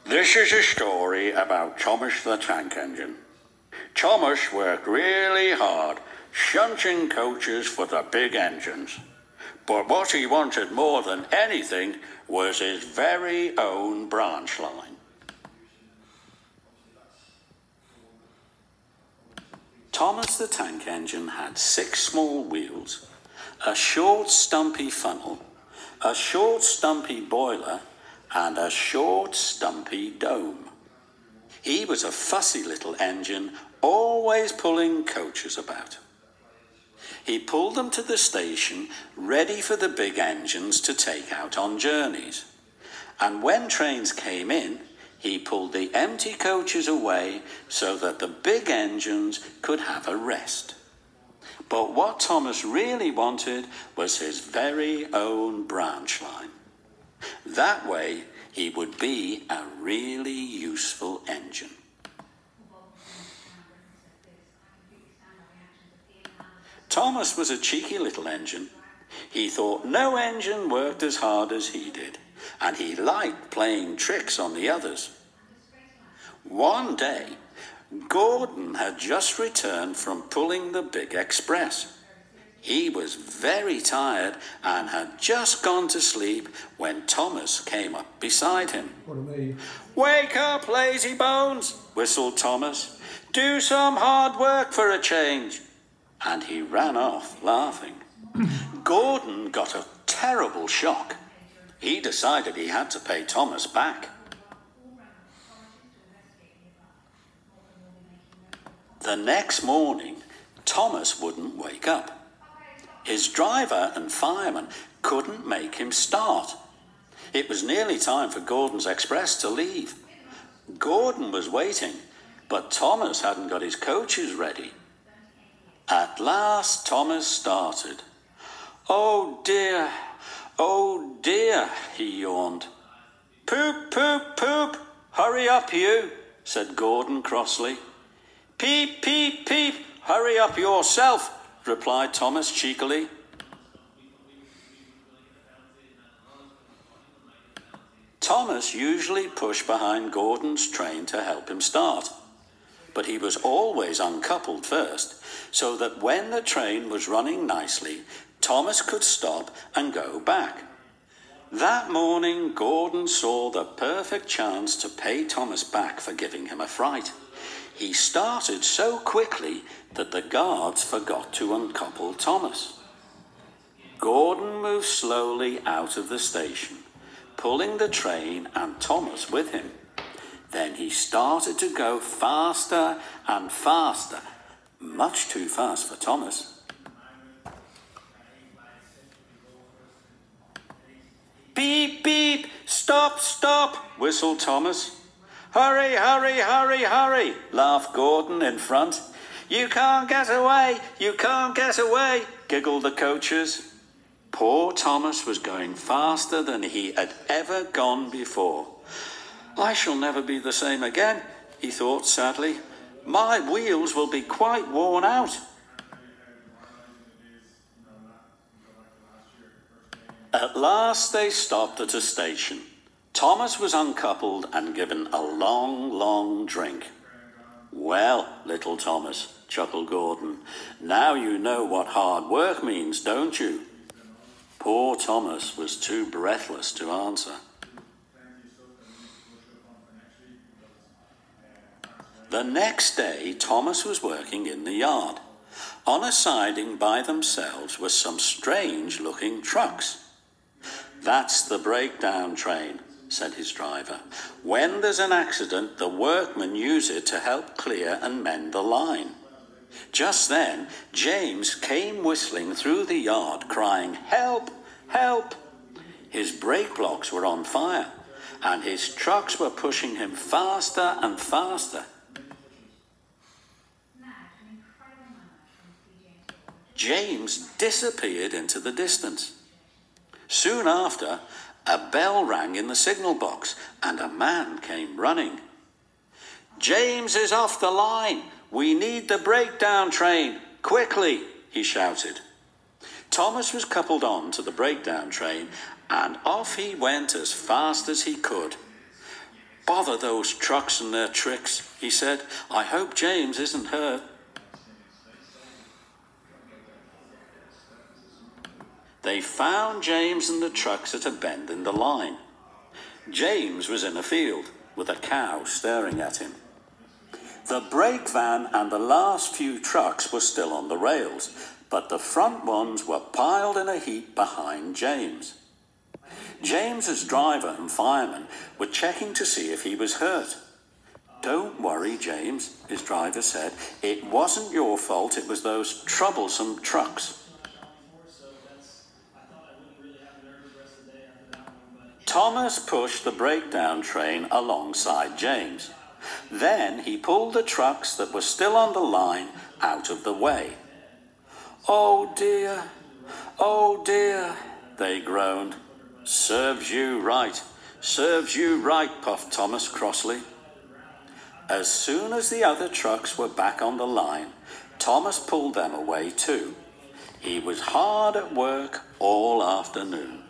This is a story about Thomas the Tank Engine. Thomas worked really hard, shunting coaches for the big engines. But what he wanted more than anything was his very own branch line. Thomas the Tank Engine had 6 small wheels, a short stumpy funnel, a short stumpy boiler, and a short stumpy dome. He was a fussy little engine, always pulling coaches about. He pulled them to the station, ready for the big engines to take out on journeys. And when trains came in, he pulled the empty coaches away so that the big engines could have a rest. But what Thomas really wanted was his very own branch line. That way, he would be a really useful engine. Thomas was a cheeky little engine. He thought no engine worked as hard as he did, and he liked playing tricks on the others. One day, Gordon had just returned from pulling the big express. He was very tired and had just gone to sleep when Thomas came up beside him. "Wake up, lazy bones," whistled Thomas. "Do some hard work for a change." And he ran off laughing. Gordon got a terrible shock. He decided he had to pay Thomas back. The next morning, Thomas wouldn't wake up. His driver and fireman couldn't make him start. It was nearly time for Gordon's express to leave. Gordon was waiting, but Thomas hadn't got his coaches ready. At last, Thomas started. "Oh dear, he yawned. "Poop, poop, poop, hurry up you," said Gordon crossly. "Peep, peep, peep, hurry up yourself," replied Thomas cheekily. Thomas usually pushed behind Gordon's train to help him start, but he was always uncoupled first, so that when the train was running nicely, Thomas could stop and go back. That morning, Gordon saw the perfect chance to pay Thomas back for giving him a fright. He started so quickly that the guards forgot to uncouple Thomas. Gordon moved slowly out of the station, pulling the train and Thomas with him. Then he started to go faster and faster, much too fast for Thomas. "Beep, beep, stop, stop," whistled Thomas. "Hurry, hurry, hurry, hurry," laughed Gordon in front. "You can't get away, you can't get away," giggled the coaches. Poor Thomas was going faster than he had ever gone before. "I shall never be the same again," he thought sadly. "My wheels will be quite worn out." At last they stopped at a station. Thomas was uncoupled and given a long, long drink. "Well, little Thomas," chuckled Gordon, "now you know what hard work means, don't you?" Poor Thomas was too breathless to answer. The next day, Thomas was working in the yard. On a siding by themselves were some strange-looking trucks. "That's the breakdown train," said his driver. "When there's an accident, the workmen use it to help clear and mend the line." Just then, James came whistling through the yard, crying, "Help! Help!" His brake blocks were on fire, and his trucks were pushing him faster and faster. James disappeared into the distance. Soon after, a bell rang in the signal box, and a man came running. "James is off the line. We need the breakdown train. Quickly," he shouted. Thomas was coupled on to the breakdown train, and off he went as fast as he could. Bother those trucks and their tricks, he said. I hope James isn't hurt. They found James and the trucks at a bend in the line. James was in a field with a cow staring at him. The brake van and the last few trucks were still on the rails, but the front ones were piled in a heap behind James. James's driver and fireman were checking to see if he was hurt. Don't worry, James, his driver said. It wasn't your fault, it was those troublesome trucks. Thomas pushed the breakdown train alongside James. Then he pulled the trucks that were still on the line out of the way. Oh dear, they groaned. Serves you right, puffed Thomas crossly. As soon as the other trucks were back on the line, Thomas pulled them away too. He was hard at work all afternoon.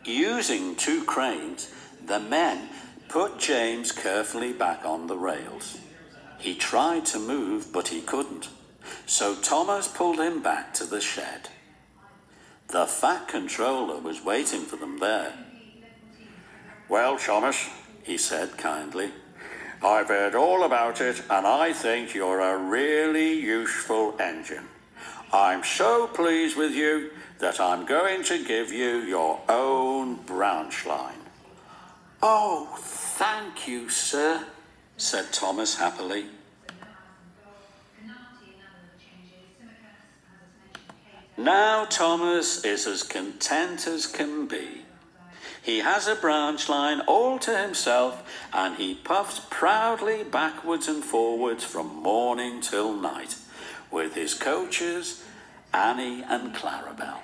Using 2 cranes, the men put James carefully back on the rails. He tried to move, but he couldn't, so Thomas pulled him back to the shed. The fat controller was waiting for them there. Well, Thomas, he said kindly, I've heard all about it, and I think you're a really useful engine. I'm so pleased with you that I'm going to give you your own branch line. Oh, thank you, sir, said Thomas happily. Now Thomas is as content as can be. He has a branch line all to himself, and he puffs proudly backwards and forwards from morning till night, with his coaches, Annie and Clarabelle.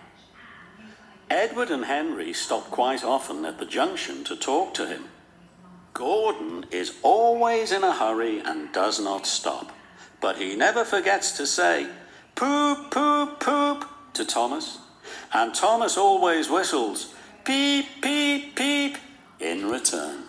Edward and Henry stop quite often at the junction to talk to him. Gordon is always in a hurry and does not stop, but he never forgets to say, poop, poop, poop, to Thomas, and Thomas always whistles, peep, peep, peep, in return.